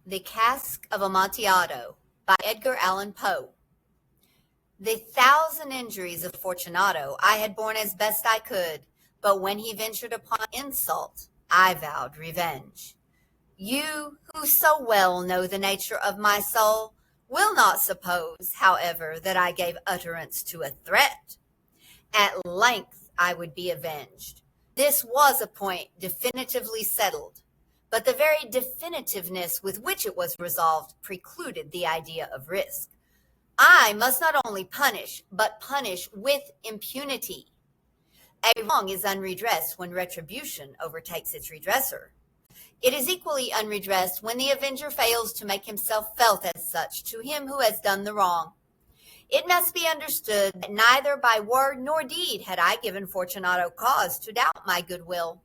The Cask of Amontillado by Edgar Allan Poe. The 1,000 injuries of Fortunato I had borne as best I could, but when he ventured upon insult, I vowed revenge. You, who so well know the nature of my soul, will not suppose, however, that I gave utterance to a threat. At length I would be avenged. This was a point definitively settled, but the very definitiveness with which it was resolved precluded the idea of risk. I must not only punish, but punish with impunity. A wrong is unredressed when retribution overtakes its redresser. It is equally unredressed when the avenger fails to make himself felt as such to him who has done the wrong. It must be understood that neither by word nor deed had I given Fortunato cause to doubt my goodwill.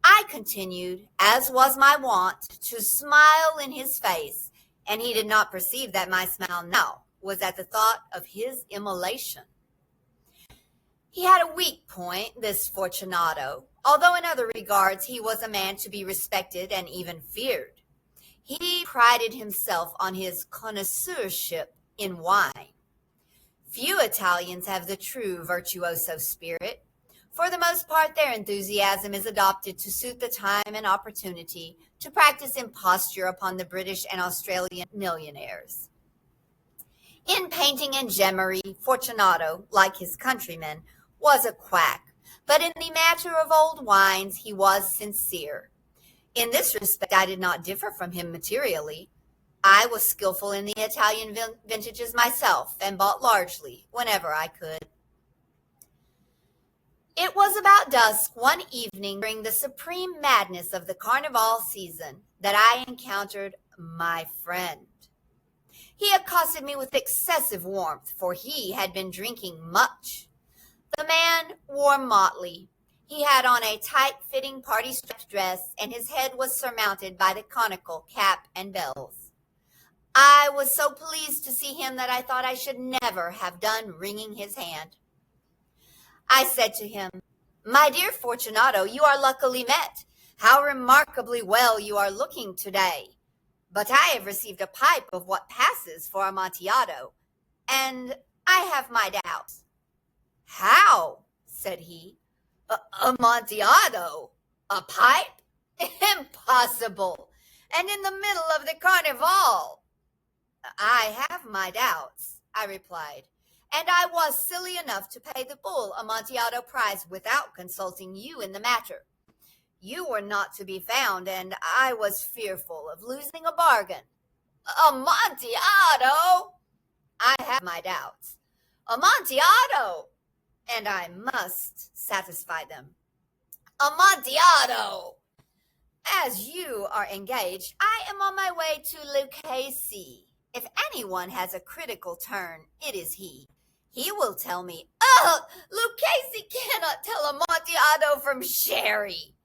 I continued, as was my wont, to smile in his face, and he did not perceive that my smile now was at the thought of his immolation. He had a weak point, this Fortunato, although in other regards he was a man to be respected and even feared. He prided himself on his connoisseurship in wine. Few Italians have the true virtuoso spirit. For the most part, their enthusiasm is adopted to suit the time and opportunity to practice imposture upon the British and Australian millionaires. In painting and gemmery, Fortunato, like his countrymen, was a quack, but in the matter of old wines he was sincere. In this respect I did not differ from him materially. I was skillful in the Italian vintages myself, and bought largely whenever I could. It was about dusk one evening during the supreme madness of the Carnival season that I encountered my friend. He accosted me with excessive warmth, for he had been drinking much. The man wore motley. He had on a tight-fitting party-striped dress, and his head was surmounted by the conical cap and bells. I was so pleased to see him that I thought I should never have done wringing his hand. I said to him, "My dear Fortunato, you are luckily met. How remarkably well you are looking today. But I have received a pipe of what passes for Amontillado, and I have my doubts." "How?" said he. "Amontillado? A pipe? Impossible! And in the middle of the Carnival!" "I have my doubts," I replied, "and I was silly enough to pay the full Amontillado price without consulting you in the matter. You were not to be found, and I was fearful of losing a bargain." "Amontillado?" "I have my doubts." "Amontillado!" And I must satisfy them. "Amontillado!" "As you are engaged, I am on my way to Lucchese. If anyone has a critical turn, it is he. He will tell me, 'Oh, Lucchese cannot tell Amontillado from sherry.'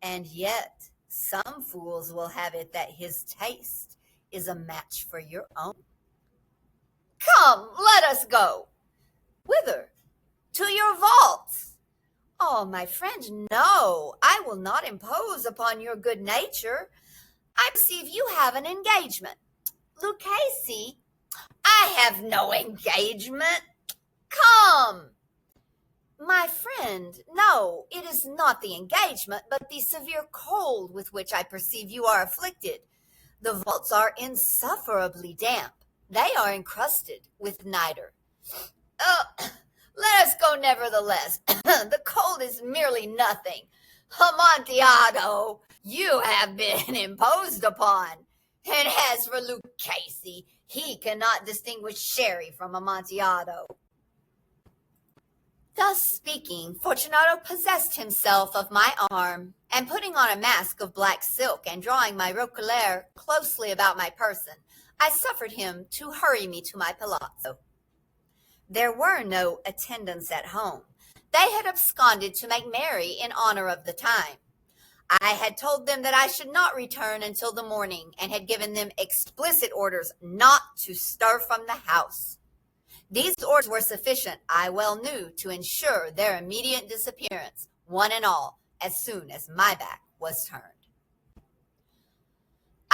And yet some fools will have it that his taste is a match for your own. Come, let us go." "Whither?" "To your vaults." "Oh, my friend, no, I will not impose upon your good nature. I perceive you have an engagement. Lucchese?" "I have no engagement. Come." "My friend, no, it is not the engagement, but the severe cold with which I perceive you are afflicted. The vaults are insufferably damp. They are encrusted with niter." "Let us go nevertheless. The cold is merely nothing. Amontillado, you have been imposed upon. And as for Lucchese, he cannot distinguish sherry from Amontillado." Thus speaking, Fortunato possessed himself of my arm, and putting on a mask of black silk and drawing my roquelaire closely about my person, I suffered him to hurry me to my palazzo. There were no attendants at home. They had absconded to make merry in honor of the time. I had told them that I should not return until the morning, and had given them explicit orders not to stir from the house. These orders were sufficient, I well knew, to ensure their immediate disappearance, one and all, as soon as my back was turned.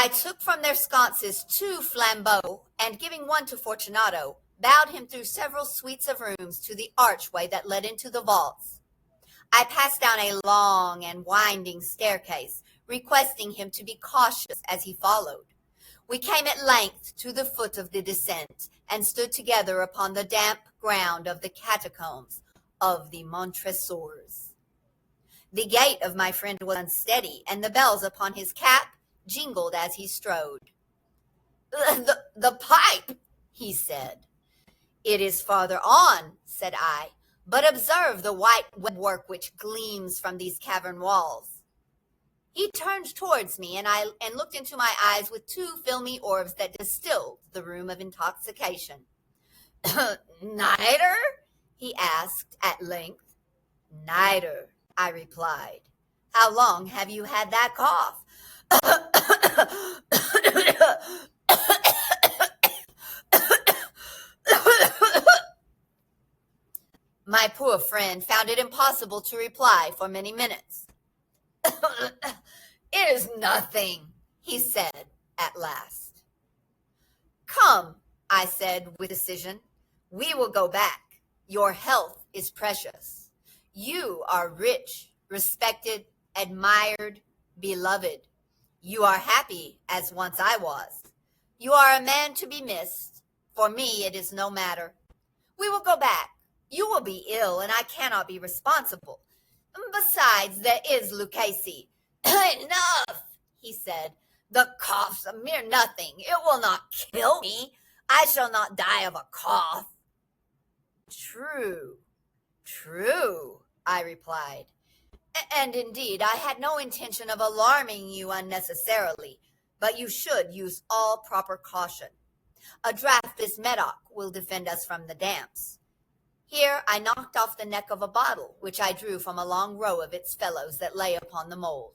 I took from their sconces 2 flambeaux, and giving one to Fortunato, bowed him through several suites of rooms to the archway that led into the vaults. I passed down a long and winding staircase, requesting him to be cautious as he followed. We came at length to the foot of the descent, and stood together upon the damp ground of the catacombs of the Montresors. The gait of my friend was unsteady, and the bells upon his cap jingled as he strode. The pipe, he said. It is farther on, said I, but observe the white webwork which gleams from these cavern walls. He turned towards me, and looked into my eyes with 2 filmy orbs that distilled the rheum of intoxication. Nitre? He asked at length. Nitre, I replied. How long have you had that cough? My poor friend found it impossible to reply for many minutes. It is nothing, he said at last. Come, I said with decision, we will go back. Your health is precious. You are rich, respected, admired, beloved. You are happy as once I was. You are a man to be missed. For me it is no matter. We will go back. You will be ill, and I cannot be responsible. Besides, there is Lucchese. Enough, he said. The cough's a mere nothing. It will not kill me. I shall not die of a cough. True, I replied. And indeed, I had no intention of alarming you unnecessarily, but you should use all proper caution. A draught of this Medoc will defend us from the damps. Here I knocked off the neck of a bottle, which I drew from a long row of its fellows that lay upon the mold.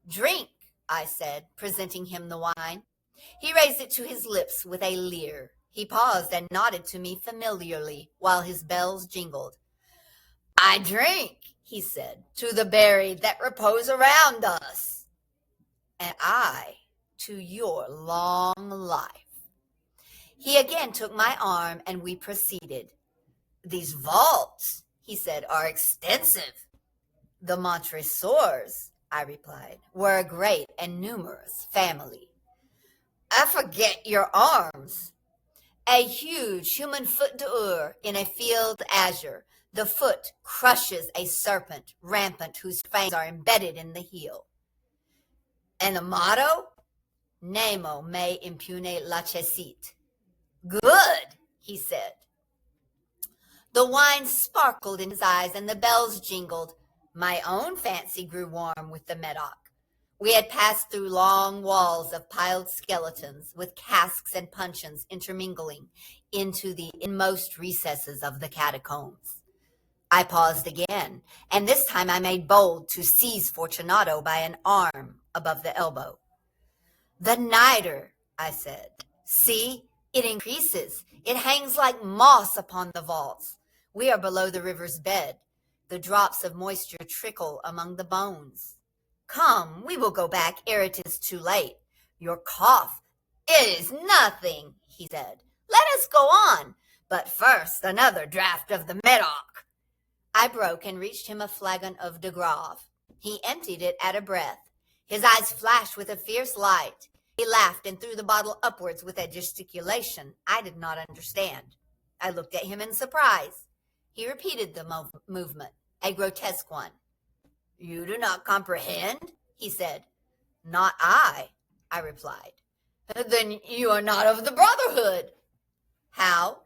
Drink, I said, presenting him the wine. He raised it to his lips with a leer. He paused and nodded to me familiarly while his bells jingled. I drink, he said, to the buried that repose around us. And I to your long life. He again took my arm, and we proceeded. These vaults, he said, are extensive. The Montresors, I replied, were a great and numerous family. I forget your arms. A huge human foot d'or in a field azure. The foot crushes a serpent rampant whose fangs are embedded in the heel. And the motto? Nemo me impune lacessit. Good, he said. The wine sparkled in his eyes, and the bells jingled. My own fancy grew warm with the Medoc. We had passed through long walls of piled skeletons, with casks and puncheons intermingling, into the inmost recesses of the catacombs. I paused again, and this time I made bold to seize Fortunato by an arm above the elbow. The nitre, I said. See, it increases. It hangs like moss upon the vaults. We are below the river's bed. The drops of moisture trickle among the bones. Come, we will go back ere it is too late. Your cough, it is nothing, he said. Let us go on. But first, another draught of the Medoc. I broke and reached him a flagon of de Grave. He emptied it at a breath. His eyes flashed with a fierce light. He laughed and threw the bottle upwards with a gesticulation I did not understand. I looked at him in surprise. He repeated the movement, a grotesque one. You do not comprehend? He said. Not I replied. Then you are not of the Brotherhood. How?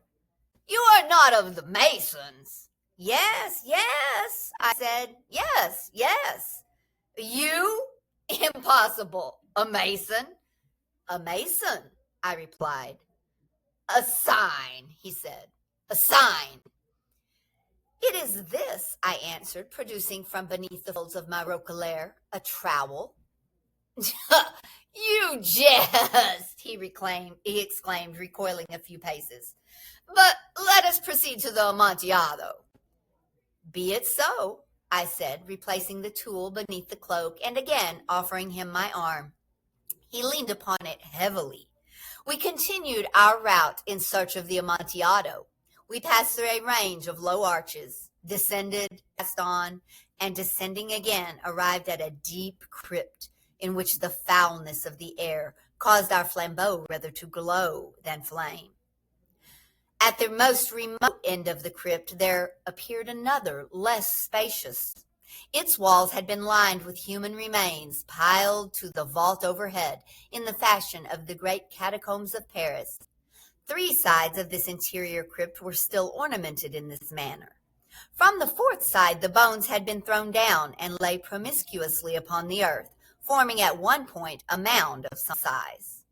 You are not of the Masons. Yes, I said. Yes. You? Impossible. A Mason? A Mason, I replied. A sign, he said. A sign. It is this, I answered, producing from beneath the folds of my roquelaire a trowel. You jest, he exclaimed, recoiling a few paces. But let us proceed to the Amontillado. Be it so, I said, replacing the tool beneath the cloak and again offering him my arm. He leaned upon it heavily. We continued our route in search of the Amontillado. We passed through a range of low arches, descended, passed on, and descending again arrived at a deep crypt in which the foulness of the air caused our flambeaux rather to glow than flame. At the most remote end of the crypt there appeared another, less spacious. Its walls had been lined with human remains piled to the vault overhead in the fashion of the great catacombs of Paris. 3 sides of this interior crypt were still ornamented in this manner. From the 4th side the bones had been thrown down and lay promiscuously upon the earth, forming at one point a mound of some size.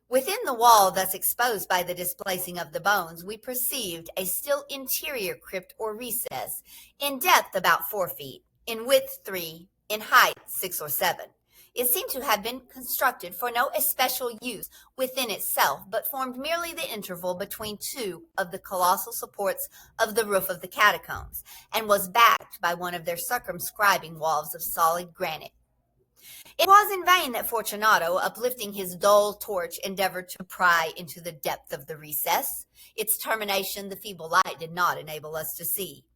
Within the wall thus exposed by the displacing of the bones, we perceived a still interior crypt or recess, in depth about 4 feet, in width 3, in height 6 or 7. It seemed to have been constructed for no especial use within itself, but formed merely the interval between 2 of the colossal supports of the roof of the catacombs, and was backed by one of their circumscribing walls of solid granite. It was in vain that Fortunato, uplifting his dull torch, endeavored to pry into the depth of the recess. Its termination the feeble light did not enable us to see.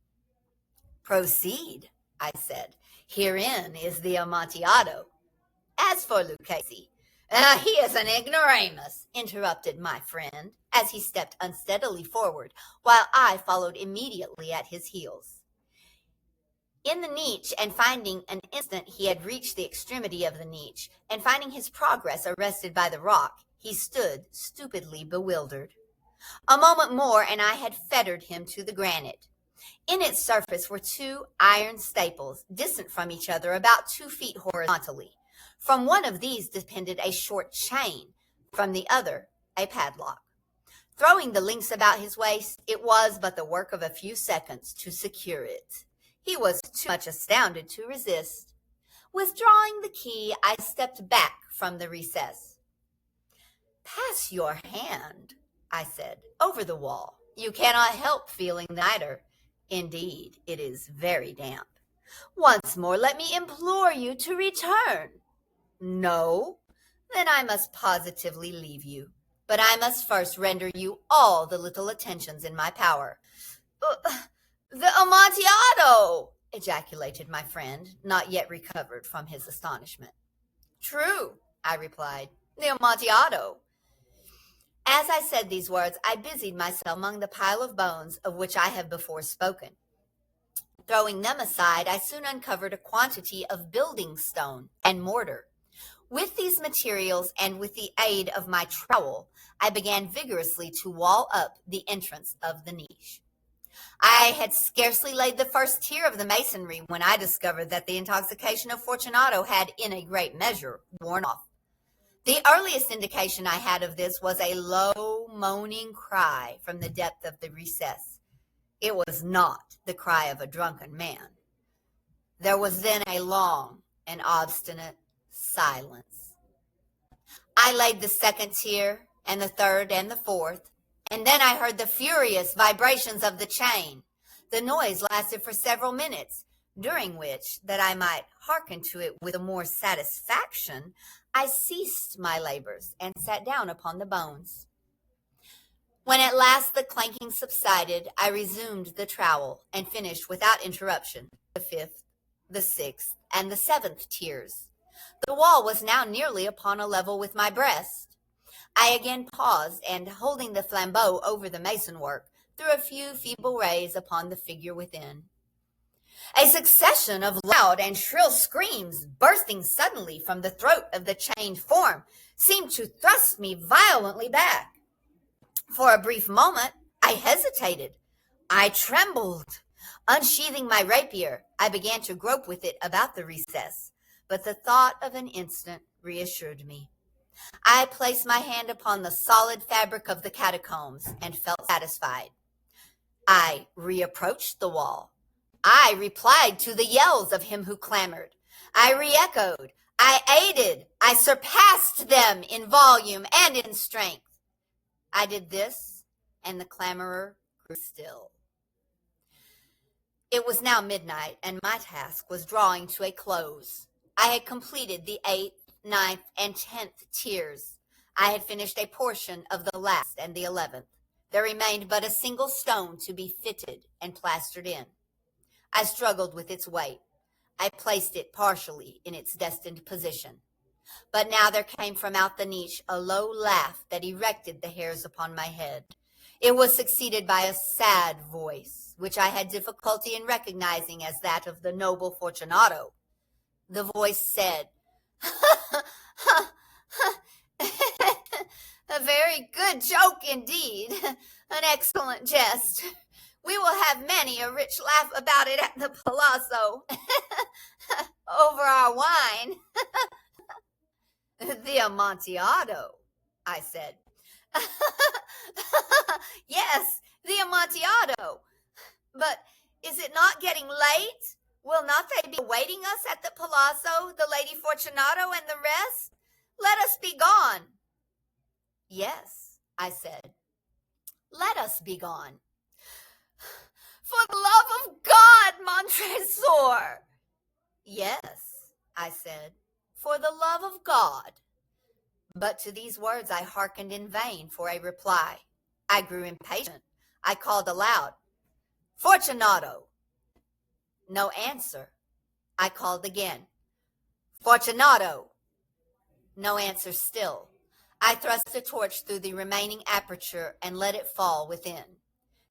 "Proceed," I said. "Herein is the Amontillado." "As for Lucchesi, he is an ignoramus," interrupted my friend, as he stepped unsteadily forward, while I followed immediately at his heels. In the niche, and finding an instant he had reached the extremity of the niche, and finding his progress arrested by the rock, he stood stupidly bewildered. A moment more, and I had fettered him to the granite. In its surface were 2 iron staples, distant from each other about 2 feet horizontally. From one of these depended a short chain, from the other a padlock. Throwing the links about his waist, it was but the work of a few seconds to secure it. He was too much astounded to resist. Withdrawing the key, I stepped back from the recess. "Pass your hand," I said, "over the wall. You cannot help feeling the niter. Indeed, it is very damp. Once more let me implore you to return." "No? Then I must positively leave you. But I must first render you all the little attentions in my power." "The Amontillado!" ejaculated my friend, not yet recovered from his astonishment. "True," I replied, "the Amontillado." As I said these words, I busied myself among the pile of bones of which I have before spoken. Throwing them aside, I soon uncovered a quantity of building stone and mortar. With these materials, and with the aid of my trowel, I began vigorously to wall up the entrance of the niche. I had scarcely laid the first tier of the masonry when I discovered that the intoxication of Fortunato had, in a great measure, worn off. The earliest indication I had of this was a low, moaning cry from the depth of the recess. It was not the cry of a drunken man. There was then a long and obstinate silence. I laid the 2nd tier, and the 3rd, and the 4th, and then I heard the furious vibrations of the chain. The noise lasted for several minutes, during which, that I might hearken to it with the more satisfaction, I ceased my labors and sat down upon the bones. When at last the clanking subsided, I resumed the trowel, and finished without interruption the 5th, the 6th, and the 7th tiers. The wall was now nearly upon a level with my breast. I again paused, and, holding the flambeau over the mason-work, threw a few feeble rays upon the figure within. A succession of loud and shrill screams, bursting suddenly from the throat of the chained form, seemed to thrust me violently back. For a brief moment I hesitated. I trembled. Unsheathing my rapier, I began to grope with it about the recess, but the thought of an instant reassured me. I placed my hand upon the solid fabric of the catacombs, and felt satisfied. I reapproached the wall. I replied to the yells of him who clamored. I re-echoed. I aided. I surpassed them in volume and in strength. I did this, and the clamorer grew still. It was now midnight, and my task was drawing to a close. I had completed the 8th, ninth, and 10th tiers. I had finished a portion of the last and the 11th. There remained but a single stone to be fitted and plastered in. I struggled with its weight. I placed it partially in its destined position. But now there came from out the niche a low laugh that erected the hairs upon my head. It was succeeded by a sad voice, which I had difficulty in recognizing as that of the noble Fortunato. The voice said, "A very good joke indeed, an excellent jest. We will have many a rich laugh about it at the palazzo, over our wine." "The Amontillado," I said. "Yes, the Amontillado. But is it not getting late? Will not they be awaiting us at the palazzo, the Lady Fortunato and the rest? Let us be gone." "Yes," I said, "let us be gone." "For the love of God, Montresor!" "Yes," I said, "for the love of God." But to these words I hearkened in vain for a reply. I grew impatient. I called aloud, "Fortunato!" No answer. I called again, "Fortunato!" No answer still. I thrust a torch through the remaining aperture and let it fall within.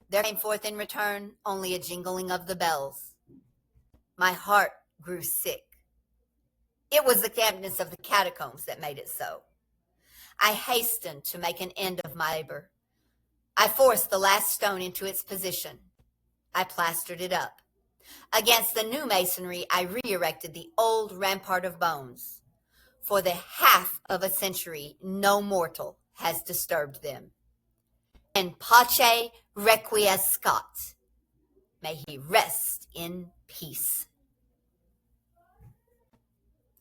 There came forth in return only a jingling of the bells. My heart grew sick. It was the dampness of the catacombs that made it so. I hastened to make an end of my labor. I forced the last stone into its position. I plastered it up. Against the new masonry, I re-erected the old rampart of bones. For the half of a century, no mortal has disturbed them. In pace requiescat. May he rest in peace.